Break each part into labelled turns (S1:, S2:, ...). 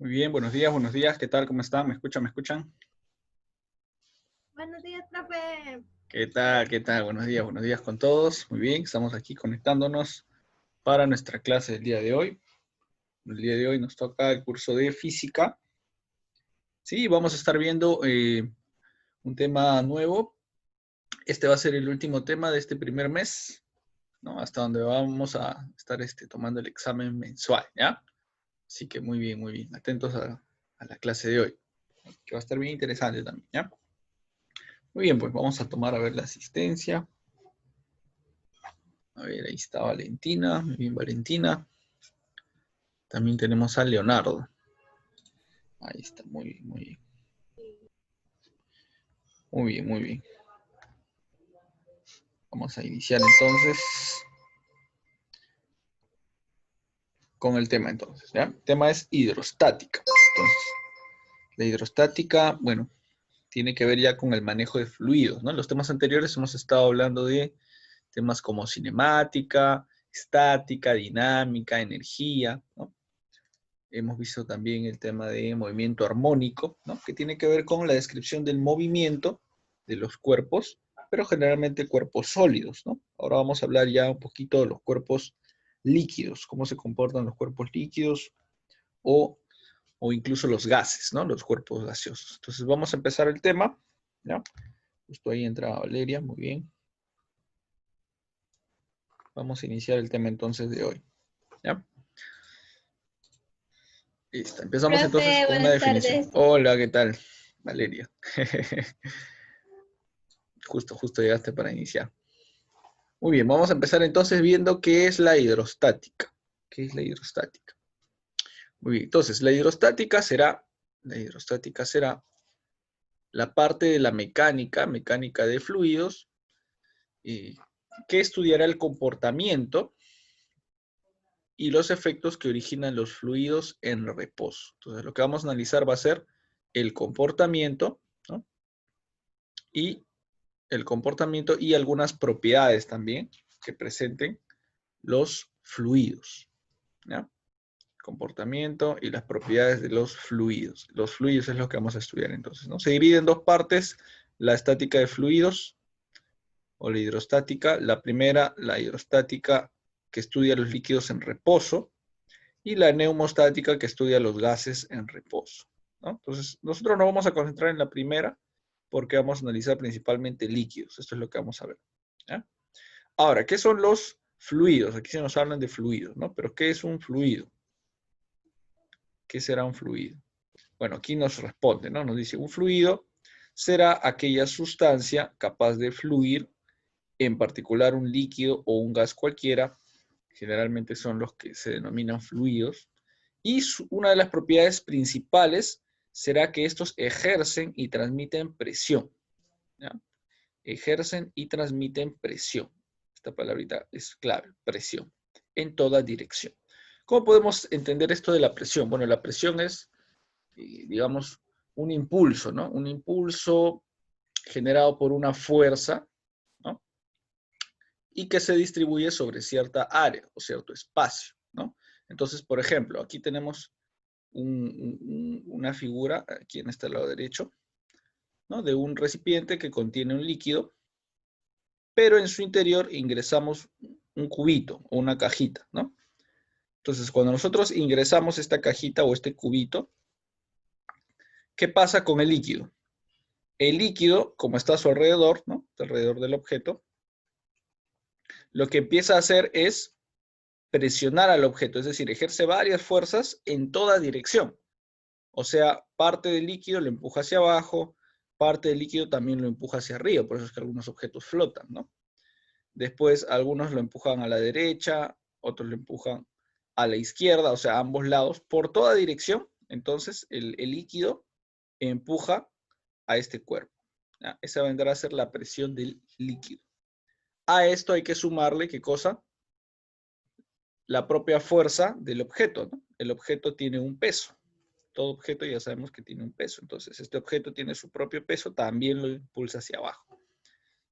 S1: Muy bien, buenos días, ¿qué tal? ¿Cómo están? ¿Me escuchan? ¿Me escuchan?
S2: Buenos días, profe.
S1: ¿Qué tal? ¿Qué tal? Buenos días con todos. Muy bien, estamos aquí conectándonos para nuestra clase del día de hoy. El día de hoy nos toca el curso de física. Sí, vamos a estar viendo un tema nuevo. Este va a ser el último tema de este primer mes, ¿no? Hasta donde vamos a estar tomando el examen mensual, ¿ya? Así que muy bien, muy bien. Atentos a la clase de hoy, que va a estar bien interesante también, ¿ya? Muy bien, pues vamos a tomar a ver la asistencia. A ver, ahí está Valentina. Muy bien, Valentina. También tenemos a Leonardo. Ahí está, muy bien, muy bien. Muy bien, muy bien. Vamos a iniciar entonces con el tema entonces, ¿ya? El tema es hidrostática. Entonces, la hidrostática, bueno, tiene que ver ya con el manejo de fluidos, ¿no? En los temas anteriores hemos estado hablando de temas como cinemática, estática, dinámica, energía, ¿no? Hemos visto también el tema de movimiento armónico, ¿no? Que tiene que ver con la descripción del movimiento de los cuerpos, pero generalmente cuerpos sólidos, ¿no? Ahora vamos a hablar ya un poquito de los cuerpos líquidos, cómo se comportan los cuerpos líquidos o, o incluso los gases, ¿no? Los cuerpos gaseosos. Entonces vamos a empezar el tema, ¿ya? Justo ahí entra Valeria, muy bien. Vamos a iniciar el tema entonces de hoy, ¿ya? Listo, empezamos entonces
S2: Profe,
S1: con una
S2: buenas
S1: definición.
S2: tardes.
S1: Hola, ¿qué tal? Valeria. Justo llegaste para iniciar. Muy bien, vamos a empezar entonces viendo qué es la hidrostática. ¿Qué es la hidrostática? Muy bien, entonces la hidrostática será la parte de la mecánica de fluidos, eh, que estudiará el comportamiento y los efectos que originan los fluidos en reposo. Entonces, lo que vamos a analizar va a ser el comportamiento, ¿no? Y el comportamiento y algunas propiedades también que presenten los fluidos, ¿ya? Comportamiento y las propiedades de los fluidos. Los fluidos es lo que vamos a estudiar entonces, ¿no? Se divide en dos partes, la estática de fluidos o la hidrostática. La primera, la hidrostática, que estudia los líquidos en reposo, y la neumostática, que estudia los gases en reposo, ¿no? Entonces, nosotros nos vamos a concentrar en la primera porque vamos a analizar principalmente líquidos. Esto es lo que vamos a ver, ¿ya? Ahora, ¿qué son los fluidos? Aquí se nos hablan de fluidos, ¿no? Pero ¿qué es un fluido? ¿Qué será un fluido? Bueno, aquí nos responde, ¿no? Nos dice, un fluido será aquella sustancia capaz de fluir, en particular un líquido o un gas cualquiera, generalmente son los que se denominan fluidos, y una de las propiedades principales será que estos ejercen y transmiten presión, ¿ya? Ejercen y transmiten presión. Esta palabrita es clave, presión, en toda dirección. ¿Cómo podemos entender esto de la presión? Bueno, la presión es, digamos, un impulso, ¿no? Un impulso generado por una fuerza, ¿no? Y que se distribuye sobre cierta área o cierto espacio, ¿no? Entonces, por ejemplo, aquí tenemos una figura, aquí en este lado derecho, ¿no? De un recipiente que contiene un líquido, pero en su interior ingresamos un cubito o una cajita, ¿no? Entonces, cuando nosotros ingresamos esta cajita o este cubito, ¿qué pasa con el líquido? El líquido, como está a su alrededor, ¿no? Alrededor del objeto, lo que empieza a hacer es presionar al objeto, es decir, ejerce varias fuerzas en toda dirección. O sea, parte del líquido lo empuja hacia abajo, parte del líquido también lo empuja hacia arriba, por eso es que algunos objetos flotan, ¿no? Después algunos lo empujan a la derecha, otros lo empujan a la izquierda, o sea, a ambos lados, por toda dirección. Entonces el líquido empuja a este cuerpo, ¿ya? Esa vendrá a ser la presión del líquido. A esto hay que sumarle, ¿qué cosa? La propia fuerza del objeto, ¿no? El objeto tiene un peso. Todo objeto ya sabemos que tiene un peso. Entonces, este objeto tiene su propio peso, también lo impulsa hacia abajo,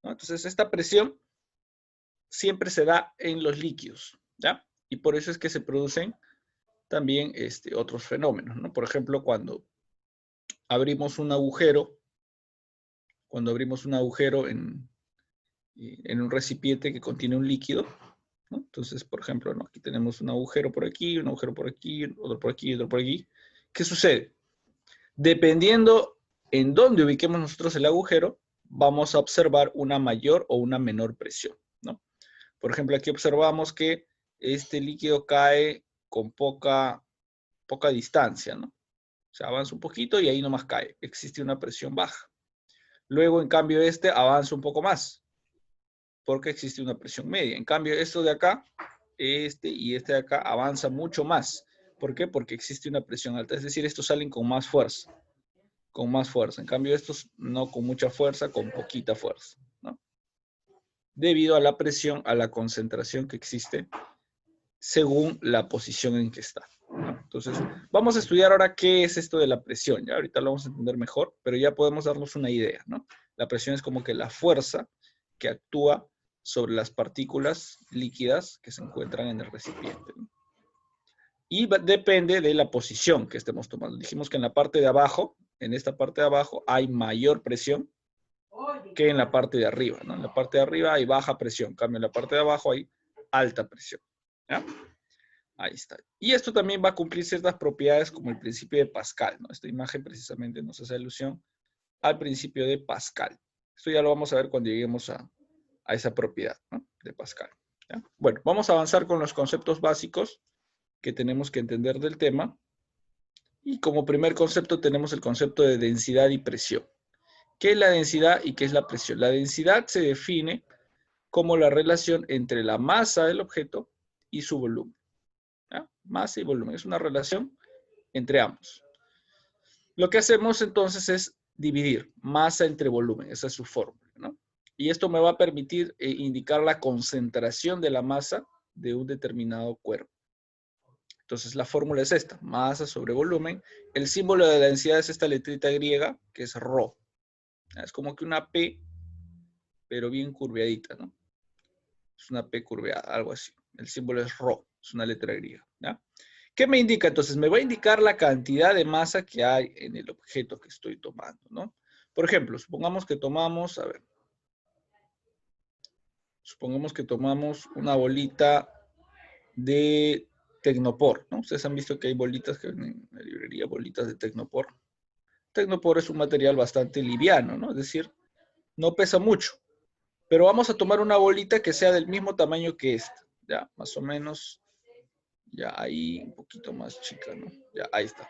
S1: ¿no? Entonces, esta presión siempre se da en los líquidos, ¿ya? Y por eso es que se producen también otros fenómenos, ¿no? Por ejemplo, cuando abrimos un agujero en un recipiente que contiene un líquido, ¿no? Entonces, por ejemplo, ¿no? Aquí tenemos un agujero por aquí, un agujero por aquí, otro por aquí, otro por aquí. ¿Qué sucede? Dependiendo en dónde ubiquemos nosotros el agujero, vamos a observar una mayor o una menor presión, ¿no? Por ejemplo, aquí observamos que este líquido cae con poca distancia, ¿no? O sea, avanza un poquito y ahí nomás cae. Existe una presión baja. Luego, en cambio, avanza un poco más, porque existe una presión media. En cambio, esto de acá, y este de acá, avanza mucho más. ¿Por qué? Porque existe una presión alta. Es decir, estos salen con más fuerza. Con más fuerza. En cambio, estos no con mucha fuerza, con poquita fuerza, ¿no? Debido a la presión, a la concentración que existe según la posición en que está, ¿no? Entonces, vamos a estudiar ahora qué es esto de la presión. Ya ahorita lo vamos a entender mejor, pero ya podemos darnos una idea, ¿no? La presión es como que la fuerza que actúa sobre las partículas líquidas que se encuentran en el recipiente, ¿no? Y depende de la posición que estemos tomando. Dijimos que en la parte de abajo, en esta parte de abajo, hay mayor presión que en la parte de arriba, ¿no? En la parte de arriba hay baja presión, en cambio en la parte de abajo hay alta presión, ¿ya? Ahí está. Y esto también va a cumplir ciertas propiedades como el principio de Pascal, ¿no? Esta imagen precisamente nos hace alusión al principio de Pascal. Esto ya lo vamos a ver cuando lleguemos a esa propiedad, ¿no? De Pascal, ¿ya? Bueno, vamos a avanzar con los conceptos básicos que tenemos que entender del tema. Y como primer concepto tenemos el concepto de densidad y presión. ¿Qué es la densidad y qué es la presión? La densidad se define como la relación entre la masa del objeto y su volumen, ¿ya? Masa y volumen, es una relación entre ambos. Lo que hacemos entonces es dividir masa entre volumen, esa es su fórmula, ¿no? Y esto me va a permitir indicar la concentración de la masa de un determinado cuerpo. Entonces la fórmula es esta, masa sobre volumen. El símbolo de la densidad es esta letrita griega, que es ρ. Es como que una P, pero bien curveadita, ¿no? Es una P curveada, algo así. El símbolo es ρ, es una letra griega, ¿ya? ¿Qué me indica? Entonces, me va a indicar la cantidad de masa que hay en el objeto que estoy tomando, ¿no? Por ejemplo, supongamos que tomamos, a ver, supongamos que tomamos una bolita de Tecnopor, ¿no? Ustedes han visto que hay bolitas que en la librería, bolitas de Tecnopor. Tecnopor es un material bastante liviano, ¿no? Es decir, no pesa mucho. Pero vamos a tomar una bolita que sea del mismo tamaño que esta, ya, más o menos, ya ahí un poquito más chica, ¿no? Ya, ahí está.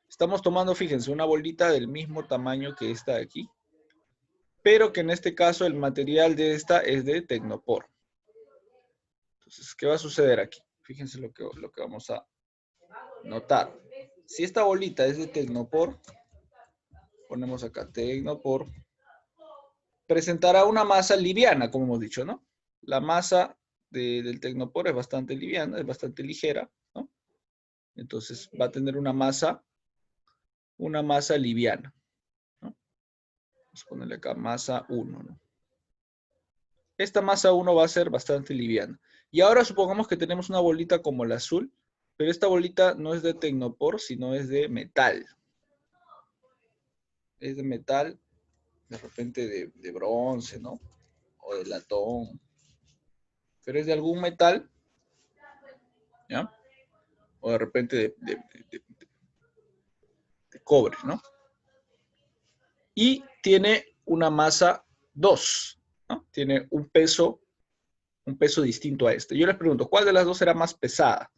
S1: Estamos tomando, fíjense, una bolita del mismo tamaño que esta de aquí, pero que en este caso el material de esta es de Tecnopor. Entonces, ¿qué va a suceder aquí? Fíjense lo que vamos a notar. Si esta bolita es de Tecnopor, ponemos acá Tecnopor, presentará una masa liviana, como hemos dicho, ¿no? La masa del Tecnopor es bastante liviana, es bastante ligera, ¿no? Entonces va a tener una masa liviana, ¿no? Vamos a ponerle acá masa 1, ¿no? Esta masa 1 va a ser bastante liviana. Y ahora supongamos que tenemos una bolita como la azul, pero esta bolita no es de Tecnopor, sino es de metal. Es de metal, de repente de bronce, ¿no? O de latón. Pero es de algún metal, ¿ya? O de repente de cobre, ¿no? Y tiene una masa 2, ¿no? Tiene un peso distinto a este. Yo les pregunto, ¿cuál de las dos será más pesada?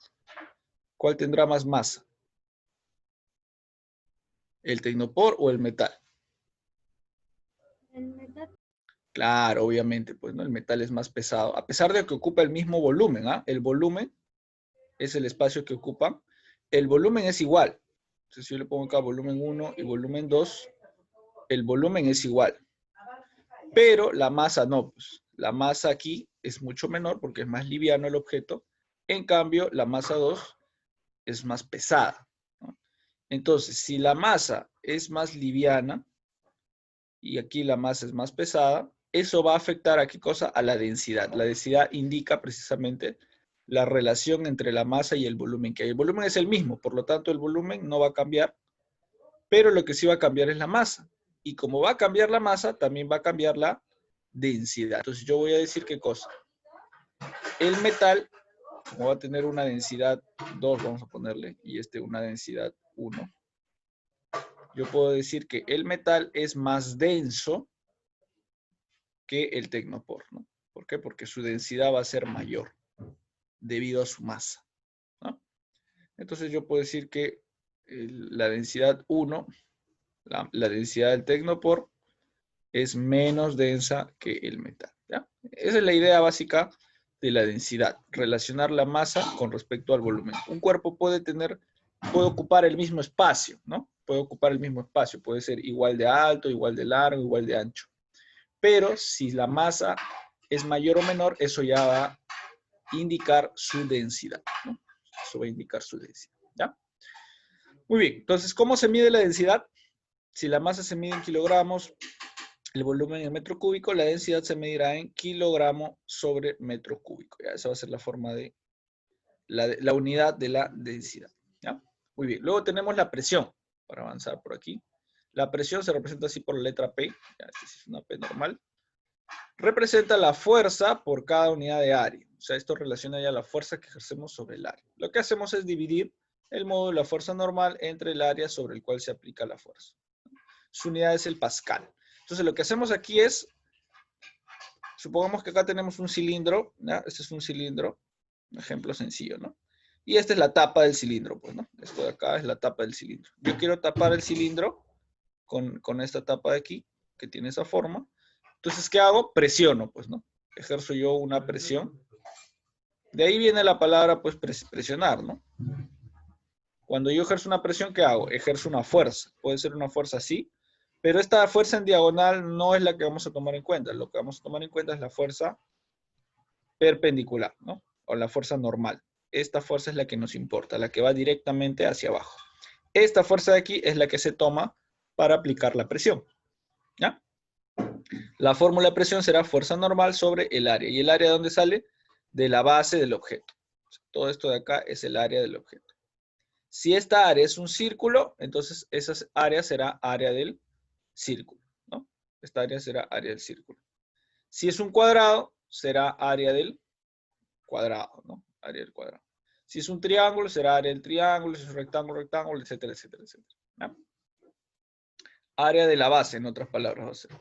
S1: ¿Cuál tendrá más masa? ¿El Tecnopor o el metal?
S2: El metal.
S1: Claro, obviamente, pues, ¿no? El metal es más pesado, a pesar de que ocupa el mismo volumen, ¿ah? El volumen es el espacio que ocupa. El volumen es igual. Entonces, si yo le pongo acá volumen 1 y volumen 2, el volumen es igual. Pero la masa no, pues. La masa aquí es mucho menor porque es más liviano el objeto. En cambio, la masa 2 es más pesada, ¿no? Entonces, si la masa es más liviana y aquí la masa es más pesada, eso va a afectar a qué cosa? A la densidad. La densidad indica precisamente la relación entre la masa y el volumen que hay. El volumen es el mismo, por lo tanto el volumen no va a cambiar, pero lo que sí va a cambiar es la masa. Y como va a cambiar la masa, también va a cambiar la densidad. Entonces yo voy a decir qué cosa. El metal, como va a tener una densidad 2, vamos a ponerle, y una densidad 1, yo puedo decir que el metal es más denso que el tecnopor, ¿no? ¿Por qué? Porque su densidad va a ser mayor debido a su masa, ¿no? Entonces yo puedo decir que la densidad 1, la densidad del tecnopor, es menos densa que el metal, ¿ya? Esa es la idea básica de la densidad, relacionar la masa con respecto al volumen. Un cuerpo puede ocupar el mismo espacio, ¿no? Puede ocupar el mismo espacio, puede ser igual de alto, igual de largo, igual de ancho. Pero si la masa es mayor o menor, eso ya va a indicar su densidad, ¿no? Eso va a indicar su densidad, ¿ya? Muy bien, entonces, ¿cómo se mide la densidad? Si la masa se mide en kilogramos, el volumen en metro cúbico, la densidad se medirá en kilogramo sobre metro cúbico, ¿ya? Esa va a ser la forma de la unidad de la densidad, ¿ya? Muy bien, luego tenemos la presión, para avanzar por aquí. La presión se representa así por la letra P, ya, esta es una P normal. Representa la fuerza por cada unidad de área. O sea, esto relaciona ya la fuerza que ejercemos sobre el área. Lo que hacemos es dividir el módulo de la fuerza normal entre el área sobre el cual se aplica la fuerza. Su unidad es el pascal. Entonces, lo que hacemos aquí es, supongamos que acá tenemos un cilindro, ¿ya? Este es un cilindro, un ejemplo sencillo, ¿no? Y esta es la tapa del cilindro, pues, ¿no? Esto de acá es la tapa del cilindro. Yo quiero tapar el cilindro con esta tapa de aquí, que tiene esa forma. Entonces, ¿qué hago? Presiono, pues, ¿no? Ejerzo yo una presión. De ahí viene la palabra, pues, presionar, ¿no? Cuando yo ejerzo una presión, ¿qué hago? Ejerzo una fuerza. Puede ser una fuerza así, pero esta fuerza en diagonal no es la que vamos a tomar en cuenta. Lo que vamos a tomar en cuenta es la fuerza perpendicular, ¿no? O la fuerza normal. Esta fuerza es la que nos importa, la que va directamente hacia abajo. Esta fuerza de aquí es la que se toma para aplicar la presión, ¿ya? La fórmula de presión será fuerza normal sobre el área. ¿Y el área de dónde sale? De la base del objeto. Todo esto de acá es el área del objeto. Si esta área es un círculo, entonces esa área será área del círculo, ¿no? Esta área será área del círculo. Si es un cuadrado, será área del cuadrado, ¿no? Área del cuadrado. Si es un triángulo, será área del triángulo. Si es un rectángulo, rectángulo, etcétera, etcétera, etcétera, ¿no? Área de la base, en otras palabras, va a ser.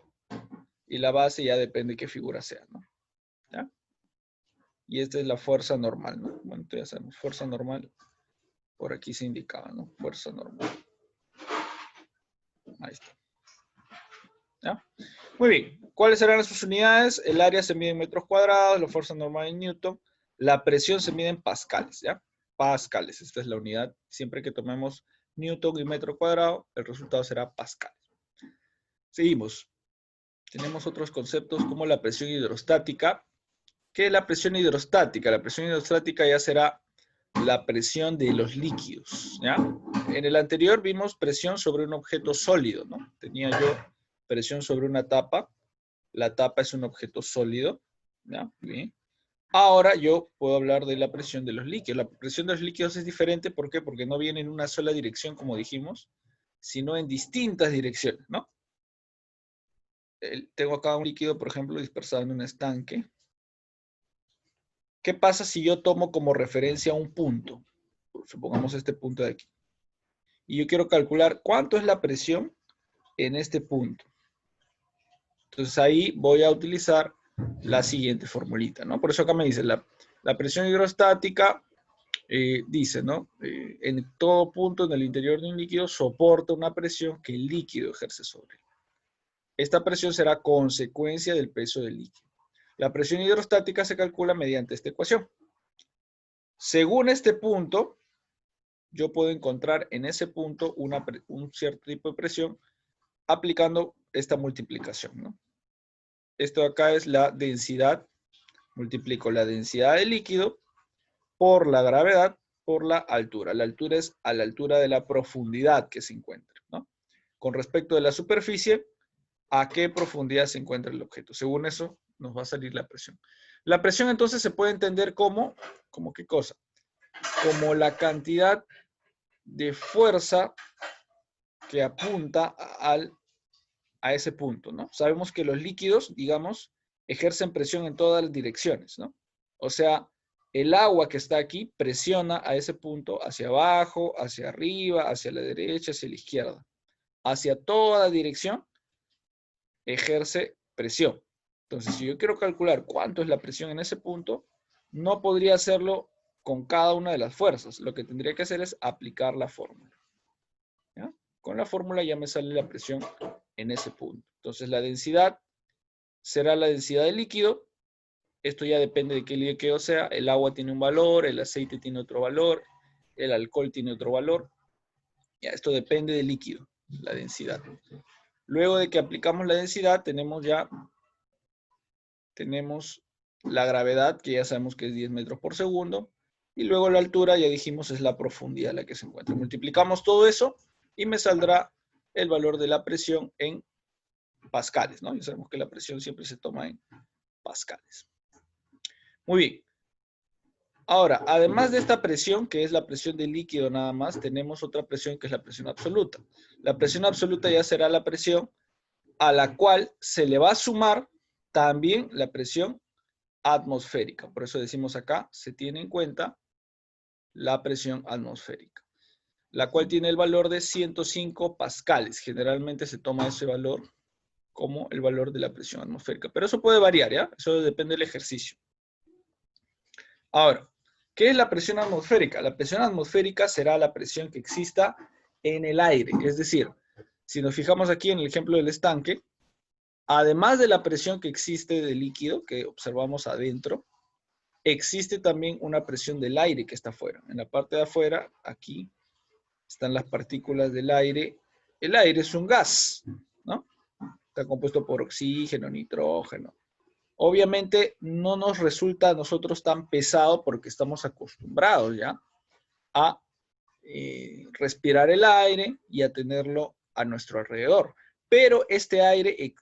S1: Y la base ya depende de qué figura sea, ¿no? ¿Ya? Y esta es la fuerza normal, ¿no? Bueno, ya sabemos, fuerza normal. Por aquí se indicaba, ¿no? Fuerza normal. Ahí está. ¿Ya? Muy bien. ¿Cuáles serán sus unidades? El área se mide en metros cuadrados, la fuerza normal en newton, la presión se mide en pascales, ¿ya? Pascales, esta es la unidad. Siempre que tomemos newton y metro cuadrado, el resultado será pascal. Seguimos. Tenemos otros conceptos como la presión hidrostática. ¿Qué es la presión hidrostática? La presión hidrostática ya será la presión de los líquidos, ¿ya? En el anterior vimos presión sobre un objeto sólido, ¿no? Tenía yo presión sobre una tapa. La tapa es un objeto sólido, ¿ya? Bien. Ahora yo puedo hablar de la presión de los líquidos. La presión de los líquidos es diferente, ¿por qué? Porque no viene en una sola dirección, como dijimos, sino en distintas direcciones, ¿no? Tengo acá un líquido, por ejemplo, dispersado en un estanque. ¿Qué pasa si yo tomo como referencia un punto? Supongamos este punto de aquí. Y yo quiero calcular cuánto es la presión en este punto. Entonces ahí voy a utilizar la siguiente formulita, ¿no? Por eso acá me dice la presión hidrostática, dice, ¿no? En todo punto en el interior de un líquido soporta una presión que el líquido ejerce sobre él. Esta presión será consecuencia del peso del líquido. La presión hidrostática se calcula mediante esta ecuación. Según este punto, yo puedo encontrar en ese punto un cierto tipo de presión aplicando esta multiplicación, ¿no? Esto de acá es la densidad. Multiplico la densidad del líquido por la gravedad por la altura. La altura es a la altura de la profundidad que se encuentra, ¿no? Con respecto de la superficie, ¿a qué profundidad se encuentra el objeto? Según eso, nos va a salir la presión. La presión entonces se puede entender como ¿qué cosa? Como la cantidad de fuerza que apunta a ese punto, ¿no? Sabemos que los líquidos, digamos, ejercen presión en todas las direcciones, ¿no? O sea, el agua que está aquí presiona a ese punto hacia abajo, hacia arriba, hacia la derecha, hacia la izquierda. Hacia toda dirección ejerce presión. Entonces, si yo quiero calcular cuánto es la presión en ese punto, no podría hacerlo con cada una de las fuerzas. Lo que tendría que hacer es aplicar la fórmula. ¿Ya? Con la fórmula ya me sale la presión en ese punto. Entonces, la densidad será la densidad del líquido. Esto ya depende de qué líquido sea. El agua tiene un valor, el aceite tiene otro valor, el alcohol tiene otro valor. Ya, esto depende del líquido, la densidad. Luego de que aplicamos la densidad, tenemos la gravedad, que ya sabemos que es 10 metros por segundo, y luego la altura, ya dijimos, es la profundidad a la que se encuentra. Multiplicamos todo eso y me saldrá el valor de la presión en pascales, ¿no? Ya sabemos que la presión siempre se toma en pascales. Muy bien. Ahora, además de esta presión, que es la presión del líquido nada más, tenemos otra presión que es la presión absoluta. La presión absoluta ya será la presión a la cual se le va a sumar también la presión atmosférica. Por eso decimos acá, se tiene en cuenta la presión atmosférica, la cual tiene el valor de 105 pascales. Generalmente se toma ese valor como el valor de la presión atmosférica. Pero eso puede variar, ¿ya? Eso depende del ejercicio. Ahora, ¿qué es la presión atmosférica? La presión atmosférica será la presión que exista en el aire. Es decir, si nos fijamos aquí en el ejemplo del estanque, además de la presión que existe del líquido que observamos adentro, existe también una presión del aire que está afuera. En la parte de afuera, aquí, están las partículas del aire. El aire es un gas, ¿no? Está compuesto por oxígeno, nitrógeno. Obviamente no nos resulta a nosotros tan pesado porque estamos acostumbrados ya a respirar el aire y a tenerlo a nuestro alrededor. Pero este aire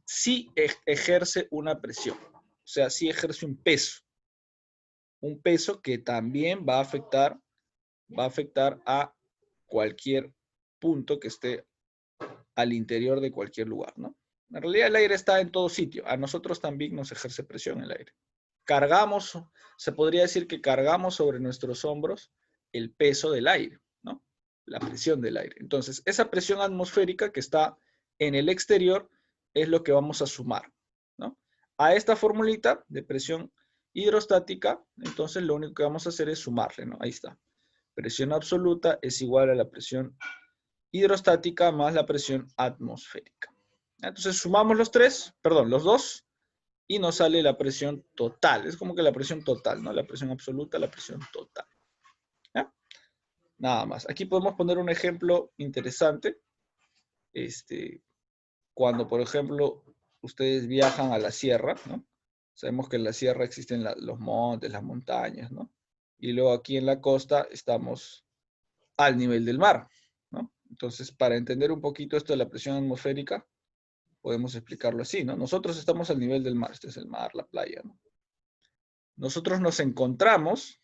S1: sí ejerce una presión, o sea, sí ejerce un peso que también va a afectar a cualquier punto que esté al interior de cualquier lugar, ¿no? En realidad el aire está en todo sitio. A nosotros también nos ejerce presión el aire. Cargamos, se podría decir que cargamos sobre nuestros hombros el peso del aire, ¿no? La presión del aire. Entonces, esa presión atmosférica que está en el exterior es lo que vamos a sumar, ¿no? A esta formulita de presión hidrostática, entonces lo único que vamos a hacer es sumarle, ¿no? Ahí está. Presión absoluta es igual a la presión hidrostática más la presión atmosférica. Entonces sumamos los dos, y nos sale la presión total. Es como que la presión total, ¿no? La presión absoluta, la presión total. ¿Ya? Nada más. Aquí podemos poner un ejemplo interesante. Cuando, por ejemplo, ustedes viajan a la sierra, ¿no? Sabemos que en la sierra existen los montes, las montañas, ¿no? Y luego aquí en la costa estamos al nivel del mar, ¿no? Entonces, para entender un poquito esto de la presión atmosférica, podemos explicarlo así, ¿no? Nosotros estamos al nivel del mar, este es el mar, la playa, ¿no? Nosotros nos encontramos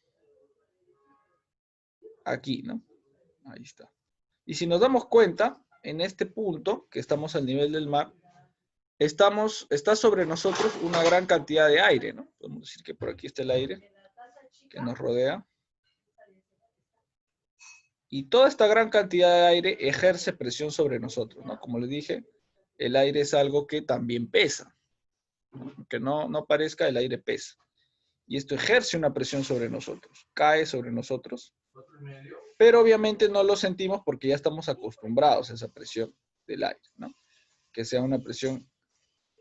S1: aquí, ¿no? Ahí está. Y si nos damos cuenta, en este punto, que estamos al nivel del mar, está sobre nosotros una gran cantidad de aire, ¿no? Podemos decir que por aquí está el aire que nos rodea. Y toda esta gran cantidad de aire ejerce presión sobre nosotros, ¿no? Como les dije, el aire es algo que también pesa. Aunque no parezca, el aire pesa. Y esto ejerce una presión sobre nosotros, cae sobre nosotros. Pero obviamente no lo sentimos porque ya estamos acostumbrados a esa presión del aire, ¿no? Que sea una presión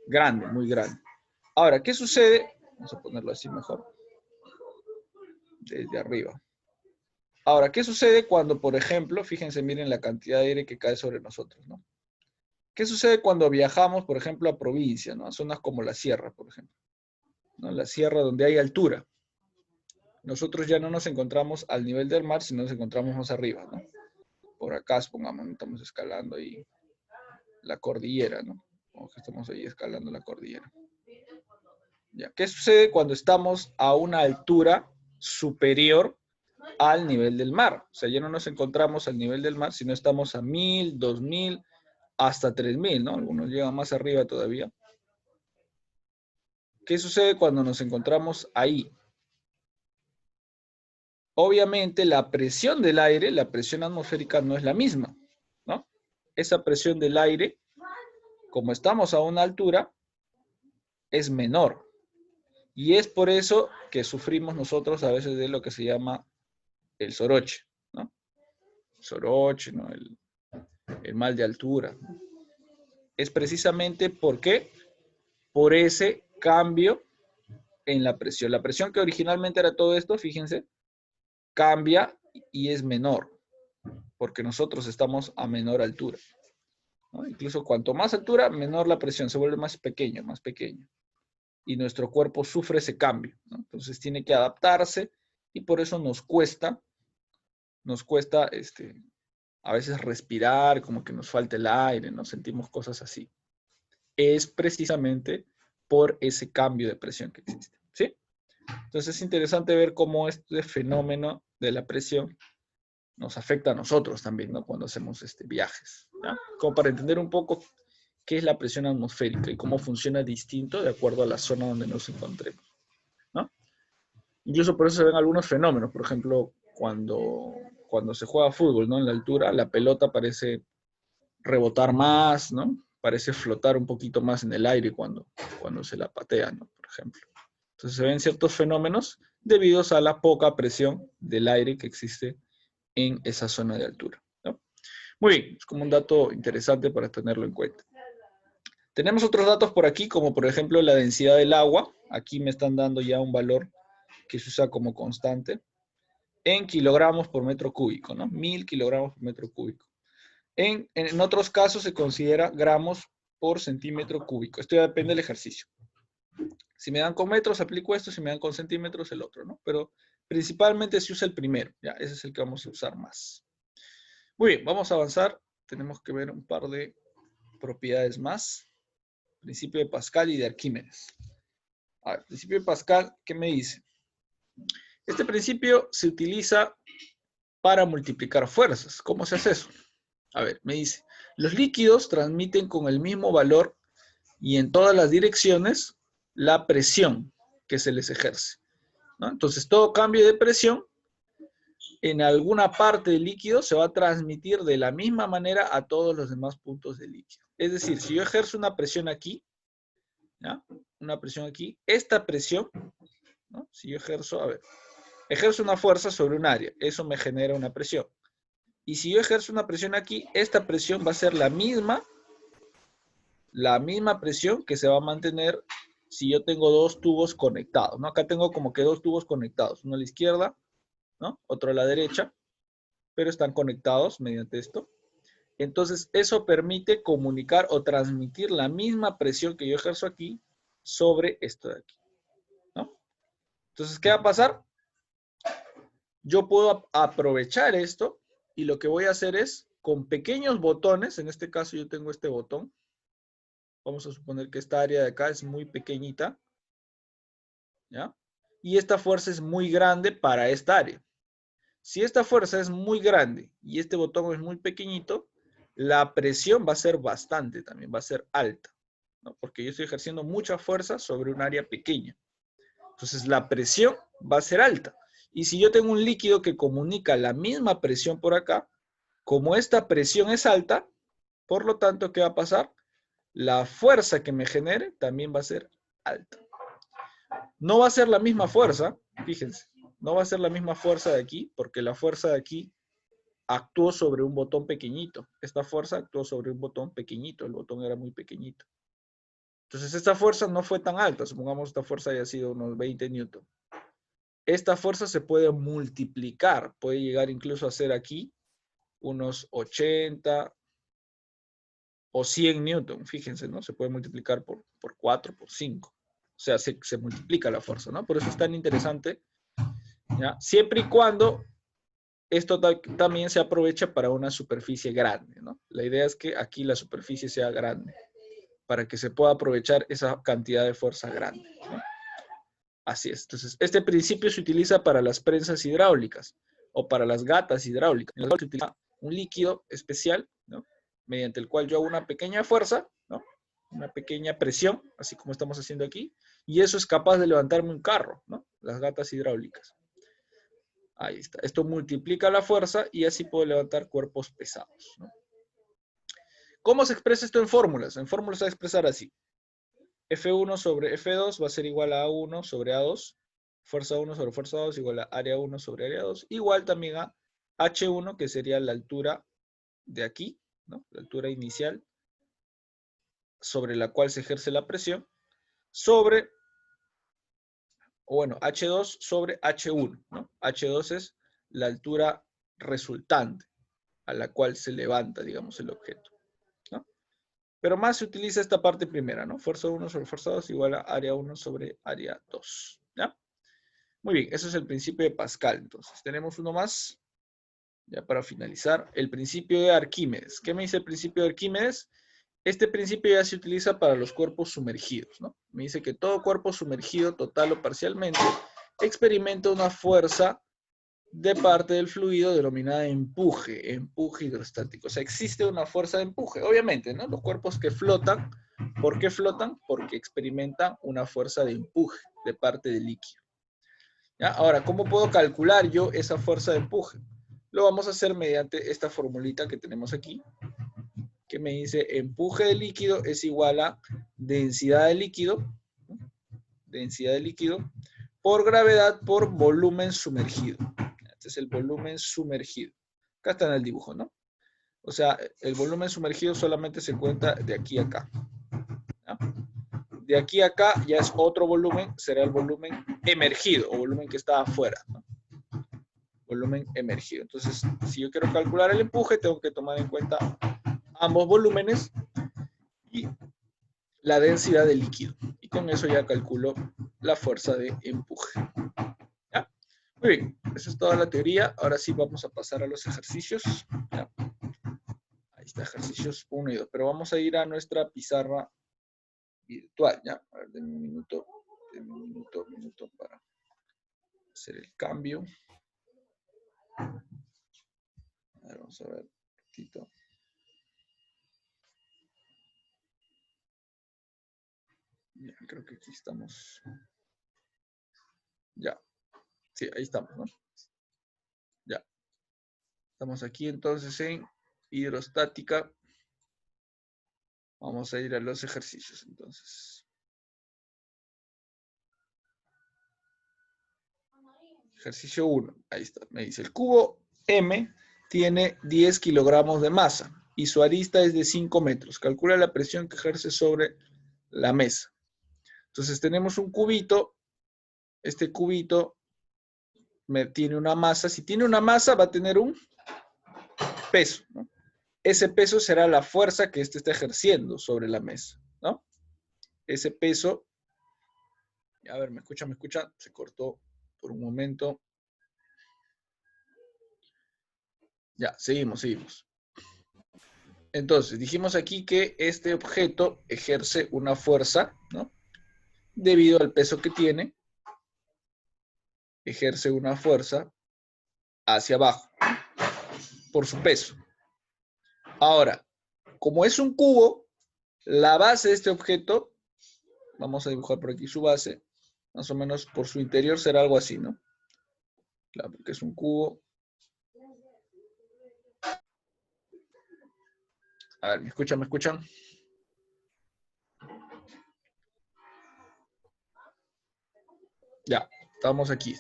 S1: grande, muy grande. Ahora, ¿qué sucede? Vamos a ponerlo así mejor. Desde arriba. Ahora, ¿qué sucede cuando, por ejemplo, fíjense, miren la cantidad de aire que cae sobre nosotros, ¿no? ¿Qué sucede cuando viajamos, por ejemplo, a provincia, ¿no? A zonas como la sierra, por ejemplo, ¿no? La sierra donde hay altura. Nosotros ya no nos encontramos al nivel del mar, sino nos encontramos más arriba, ¿no? Por acá, supongamos, estamos escalando ahí la cordillera, ¿no? O que estamos ahí escalando la cordillera. ¿Ya? ¿Qué sucede cuando estamos a una altura superior al nivel del mar? O sea, ya no nos encontramos al nivel del mar, sino estamos a 1000, 2000, hasta 3000, ¿no? Algunos llegan más arriba todavía. ¿Qué sucede cuando nos encontramos ahí? Obviamente la presión del aire, la presión atmosférica no es la misma, ¿no? Esa presión del aire, como estamos a una altura, es menor. Y es por eso que sufrimos nosotros a veces de lo que se llama el soroche, ¿no? El soroche, ¿no? El mal de altura. Es precisamente ¿por qué? Por ese cambio en la presión. La presión que originalmente era todo esto, fíjense, cambia y es menor, porque nosotros estamos a menor altura, ¿no? Incluso cuanto más altura, menor la presión, se vuelve más pequeño, más pequeño. Y nuestro cuerpo sufre ese cambio, ¿no? Entonces tiene que adaptarse y por eso nos cuesta a veces respirar, como que nos falta el aire, nos sentimos cosas así. Es precisamente por ese cambio de presión que existe, ¿sí? Entonces es interesante ver cómo este fenómeno de la presión nos afecta a nosotros también, ¿no? Cuando hacemos viajes, ¿ya? Como para entender un poco qué es la presión atmosférica y cómo funciona distinto de acuerdo a la zona donde nos encontremos, ¿no? Incluso por eso se ven algunos fenómenos, por ejemplo, cuando se juega fútbol, ¿no? En la altura, la pelota parece rebotar más, ¿no? Parece flotar un poquito más en el aire cuando se la patea, ¿no? Por ejemplo. Entonces se ven ciertos fenómenos debido a la poca presión del aire que existe en esa zona de altura, ¿no? Muy bien, es como un dato interesante para tenerlo en cuenta. Tenemos otros datos por aquí, como por ejemplo la densidad del agua. Aquí me están dando ya un valor que se usa como constante en kilogramos por metro cúbico, ¿no? 1000 kilogramos por metro cúbico. En otros casos se considera gramos por centímetro cúbico. Esto ya depende del ejercicio. Si me dan con metros, aplico esto. Si me dan con centímetros, el otro, ¿no? Pero principalmente se usa el primero. Ya, ese es el que vamos a usar más. Muy bien, vamos a avanzar. Tenemos que ver un par de propiedades más. Principio de Pascal y de Arquímedes. A ver, principio de Pascal, ¿qué me dice? Este principio se utiliza para multiplicar fuerzas. ¿Cómo se hace eso? A ver, me dice, los líquidos transmiten con el mismo valor y en todas las direcciones la presión que se les ejerce, ¿no? Entonces, todo cambio de presión en alguna parte del líquido se va a transmitir de la misma manera a todos los demás puntos del líquido. Es decir, si yo ejerzo una presión aquí, ¿ya? Una presión aquí, esta presión, ¿no? Si yo ejerzo, a ver, ejerzo una fuerza sobre un área, eso me genera una presión. Y si yo ejerzo una presión aquí, esta presión va a ser la misma presión que se va a mantener si yo tengo dos tubos conectados, ¿no? Acá tengo como que dos tubos conectados, uno a la izquierda, ¿no? Otro a la derecha, pero están conectados mediante esto. Entonces, eso permite comunicar o transmitir la misma presión que yo ejerzo aquí sobre esto de aquí, ¿no? Entonces, ¿qué va a pasar? Yo puedo aprovechar esto y lo que voy a hacer es, con pequeños botones, en este caso yo tengo este botón, vamos a suponer que esta área de acá es muy pequeñita, ¿ya? Y esta fuerza es muy grande para esta área. Si esta fuerza es muy grande y este botón es muy pequeñito, la presión va a ser bastante también, va a ser alta, ¿no? Porque yo estoy ejerciendo mucha fuerza sobre un área pequeña. Entonces la presión va a ser alta. Y si yo tengo un líquido que comunica la misma presión por acá, como esta presión es alta, por lo tanto, ¿qué va a pasar? La fuerza que me genere también va a ser alta. No va a ser la misma fuerza, fíjense, no va a ser la misma fuerza de aquí, porque la fuerza de aquí actuó sobre un botón pequeñito. Esta fuerza actuó sobre un botón pequeñito, el botón era muy pequeñito. Entonces esta fuerza no fue tan alta, supongamos esta fuerza haya sido unos 20 newton. Esta fuerza se puede multiplicar, puede llegar incluso a ser aquí unos 80 o 100 newton, fíjense, ¿no? Se puede multiplicar por 4, por 5. O sea, se multiplica la fuerza, ¿no? Por eso es tan interesante, ¿ya? Siempre y cuando esto también se aprovecha para una superficie grande, ¿no? La idea es que aquí la superficie sea grande, para que se pueda aprovechar esa cantidad de fuerza grande, ¿no? Así es. Entonces, este principio se utiliza para las prensas hidráulicas o para las gatas hidráulicas, en el cual se utiliza un líquido especial, ¿no? Mediante el cual yo hago una pequeña fuerza, ¿no? Una pequeña presión, así como estamos haciendo aquí, y eso es capaz de levantarme un carro, ¿no? Las gatas hidráulicas. Ahí está. Esto multiplica la fuerza y así puedo levantar cuerpos pesados, ¿no? ¿Cómo se expresa esto en fórmulas? En fórmulas se va a expresar así. F1 sobre F2 va a ser igual a A1 sobre A2. Fuerza 1 sobre fuerza 2 igual a área 1 sobre área 2. Igual también a H1, que sería la altura de aquí, ¿no? La altura inicial sobre la cual se ejerce la presión, sobre, o bueno, H2 sobre H1, ¿no? H2 es la altura resultante a la cual se levanta, digamos, el objeto, ¿no? Pero más se utiliza esta parte primera, ¿no? Fuerza 1 sobre fuerza 2 igual a área 1 sobre área 2, ¿ya? Muy bien, eso es el principio de Pascal. Entonces, tenemos uno más, ya para finalizar. El principio de Arquímedes. ¿Qué me dice el principio de Arquímedes? Este principio ya se utiliza para los cuerpos sumergidos, ¿no? Me dice que todo cuerpo sumergido, total o parcialmente, experimenta una fuerza de parte del fluido denominada empuje hidrostático. O sea, existe una fuerza de empuje, obviamente, ¿no? Los cuerpos que flotan, ¿por qué flotan? Porque experimentan una fuerza de empuje de parte del líquido. ¿Ya? Ahora, ¿cómo puedo calcular yo esa fuerza de empuje? Lo vamos a hacer mediante esta formulita que tenemos aquí, que me dice empuje del líquido es igual a densidad de líquido, por gravedad por volumen sumergido. Este es el volumen sumergido. Acá está en el dibujo, ¿no? O sea, el volumen sumergido solamente se cuenta de aquí a acá. ¿Ya? De aquí a acá ya es otro volumen, será el volumen emergido o volumen que está afuera, ¿no? Volumen emergido. Entonces, si yo quiero calcular el empuje, tengo que tomar en cuenta ambos volúmenes y la densidad del líquido. Y con eso ya calculo la fuerza de empuje. ¿Ya? Muy bien, esa es toda la teoría. Ahora sí vamos a pasar a los ejercicios. ¿Ya? Ahí está, ejercicios 1 y 2. Pero vamos a ir a nuestra pizarra virtual. ¿Ya? A ver, denme un minuto para hacer el cambio. A ver, vamos a ver un poquito. Ya, creo que aquí estamos. Ya. Sí, ahí estamos, ¿no? Ya. Estamos aquí entonces en hidrostática. Vamos a ir a los ejercicios entonces. Ejercicio 1. Ahí está. Me dice, el cubo M tiene 10 kilogramos de masa y su arista es de 5 metros. Calcula la presión que ejerce sobre la mesa. Entonces tenemos un cubito. Este cubito tiene una masa. Si tiene una masa, va a tener un peso, ¿no? Ese peso será la fuerza que éste está ejerciendo sobre la mesa, ¿no? Ese peso, a ver, ¿me escuchan? ¿Me escuchan? Se cortó por un momento. Ya, seguimos. Entonces, dijimos aquí que este objeto ejerce una fuerza, ¿no? Debido al peso que tiene, ejerce una fuerza hacia abajo, por su peso. Ahora, como es un cubo, la base de este objeto, vamos a dibujar por aquí su base, más o menos por su interior será algo así, ¿no? Claro, porque es un cubo. A ver, ¿me escuchan? ¿Me escuchan? Ya, estamos aquí.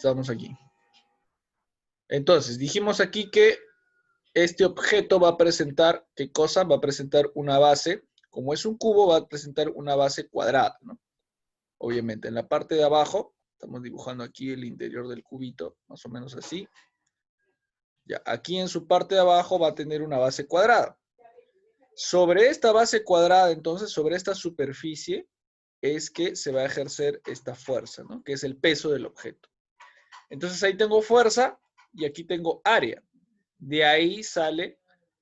S1: Entonces, dijimos aquí que este objeto va a presentar, ¿qué cosa? Va a presentar una base, como es un cubo, va a presentar una base cuadrada, ¿no? Obviamente, en la parte de abajo, estamos dibujando aquí el interior del cubito, más o menos así. Ya, aquí en su parte de abajo va a tener una base cuadrada. Sobre esta base cuadrada, entonces, sobre esta superficie, es que se va a ejercer esta fuerza, ¿no? Que es el peso del objeto. Entonces ahí tengo fuerza y aquí tengo área. De ahí sale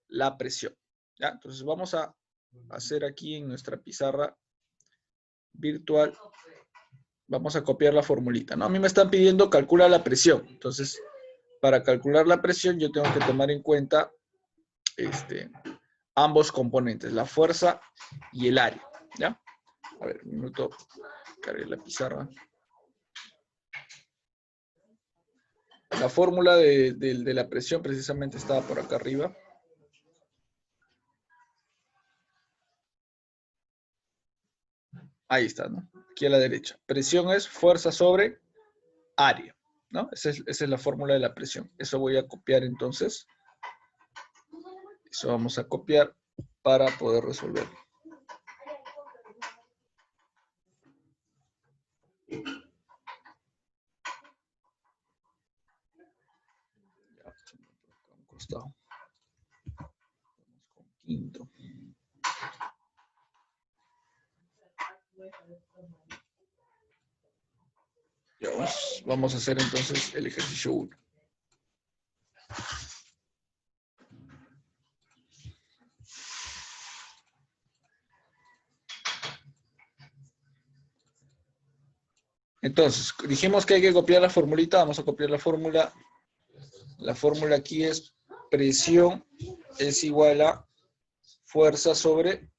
S1: la presión. ¿Ya? Entonces vamos a hacer aquí en nuestra pizarra virtual vamos a copiar la formulita, ¿no? A mí me están pidiendo calcula la presión. Entonces, para calcular la presión yo tengo que tomar en cuenta ambos componentes, la fuerza y el área, ¿ya? A ver, un minuto, cargué la pizarra. La fórmula de la presión precisamente estaba por acá arriba. Ahí está, ¿no? Aquí a la derecha. Presión es fuerza sobre área, ¿no? Esa es la fórmula de la presión. Eso voy a copiar entonces. Eso vamos a copiar para poder resolverlo. Ya, un costado. Vamos con quinto. Ya, vamos a hacer entonces el ejercicio 1. Entonces, dijimos que hay que copiar la formulita, vamos a copiar la fórmula. La fórmula aquí es presión es igual a fuerza sobre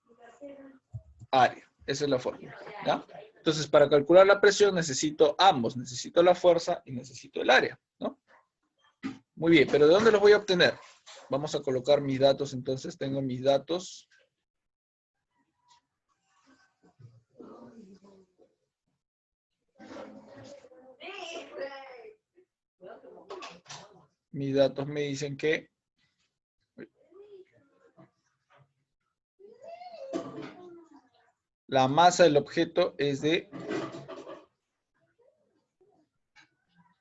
S1: área. Esa es la fórmula, ¿ya? Entonces, para calcular la presión necesito ambos. Necesito la fuerza y necesito el área, ¿no? Muy bien, pero ¿de dónde los voy a obtener? Vamos a colocar mis datos, entonces. Tengo mis datos. Mis datos me dicen que la masa del objeto es de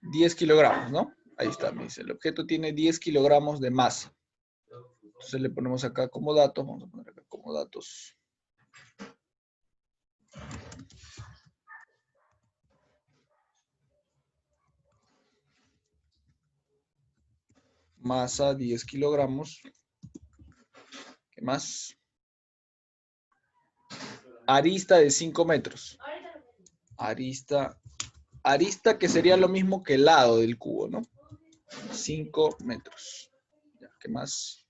S1: 10 kilogramos, ¿no? Ahí está, me dice. El objeto tiene 10 kilogramos de masa. Entonces le ponemos acá como datos. Vamos a poner acá como datos. Masa 10 kilogramos. ¿Qué más? Arista de 5 metros. Arista que sería lo mismo que el lado del cubo, ¿no? 5 metros. Ya, ¿qué más?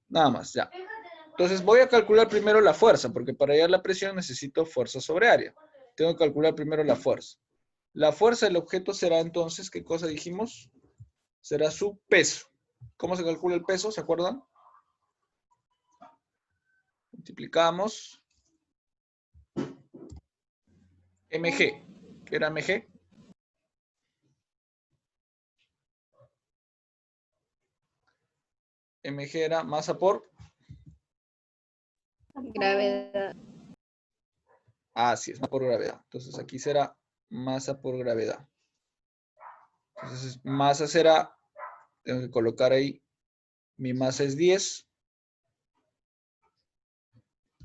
S1: Nada más, ya. Entonces voy a calcular primero la fuerza, porque para hallar la presión necesito fuerza sobre área. Tengo que calcular primero la fuerza. La fuerza del objeto será entonces, ¿qué cosa dijimos? Será su peso. ¿Cómo se calcula el peso? ¿Se acuerdan? Multiplicamos mg. ¿Qué era mg? Mg era masa por
S2: gravedad.
S1: Así es, masa por gravedad. Entonces aquí será masa por gravedad. Entonces masa será, tengo que colocar ahí, mi masa es 10.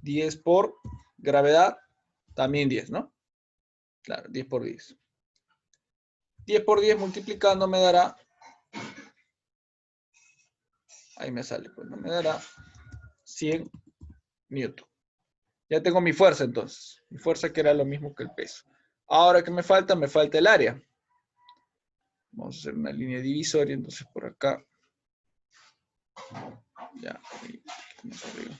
S1: 10 por gravedad, también 10, ¿no? Claro, 10 por 10. 10 por 10 multiplicando me dará, ahí me sale, pues no me dará 100 newton. Ya tengo mi fuerza entonces. Mi fuerza que era lo mismo que el peso. Ahora, ¿qué me falta? Me falta el área. Vamos a hacer una línea divisoria, entonces por acá. Ya, ahí, más arriba.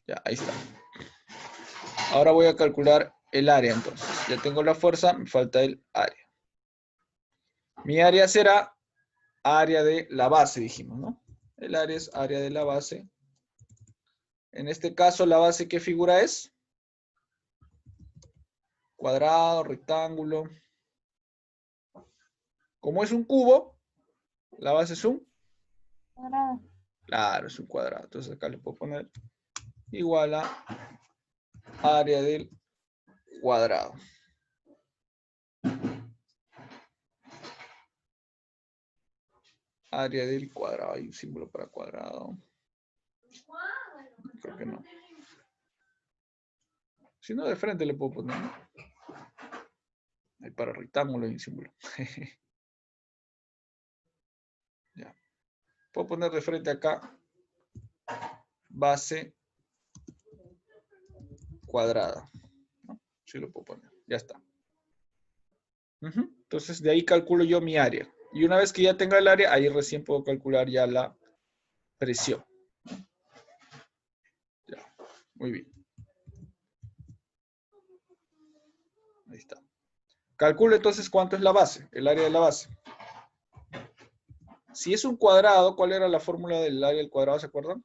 S1: Ya, ahí está. Ahora voy a calcular el área entonces. Ya tengo la fuerza, me falta el área. Mi área será área de la base, dijimos, ¿no? El área es área de la base. En este caso, ¿la base qué figura es? Cuadrado, rectángulo. Como es un cubo, la base es un
S2: Cuadrado.
S1: Claro, es un cuadrado. Entonces acá le puedo poner igual a área del cuadrado. Área del cuadrado. Hay un símbolo para cuadrado. Creo que no. Si no, de frente le puedo poner. Ahí para rectángulo hay un símbolo. Ya. Puedo poner de frente acá base cuadrada. ¿No? Sí lo puedo poner. Ya está. Entonces, de ahí calculo yo mi área. Y una vez que ya tenga el área, ahí recién puedo calcular ya la presión. Ya. Muy bien. Ahí está. Calculo entonces cuánto es la base, el área de la base. Si es un cuadrado, ¿cuál era la fórmula del área del cuadrado? ¿Se acuerdan?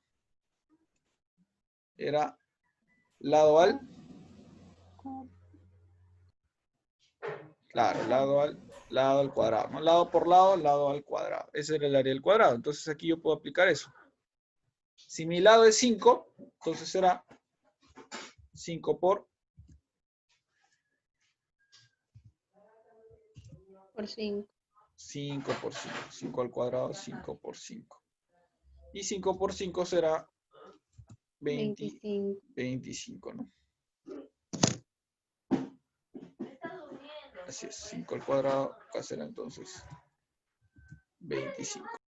S1: Era lado al... Claro, lado al cuadrado. ¿No? Lado por lado al cuadrado. Ese era el área del cuadrado. Entonces aquí yo puedo aplicar eso. Si mi lado es 5, entonces será 5 por
S2: 5.
S1: 5 por 5. 5 al cuadrado, 5 por 5. Y 5 por 5 será 25, ¿no? Así es, 5 al cuadrado, acá será entonces 25.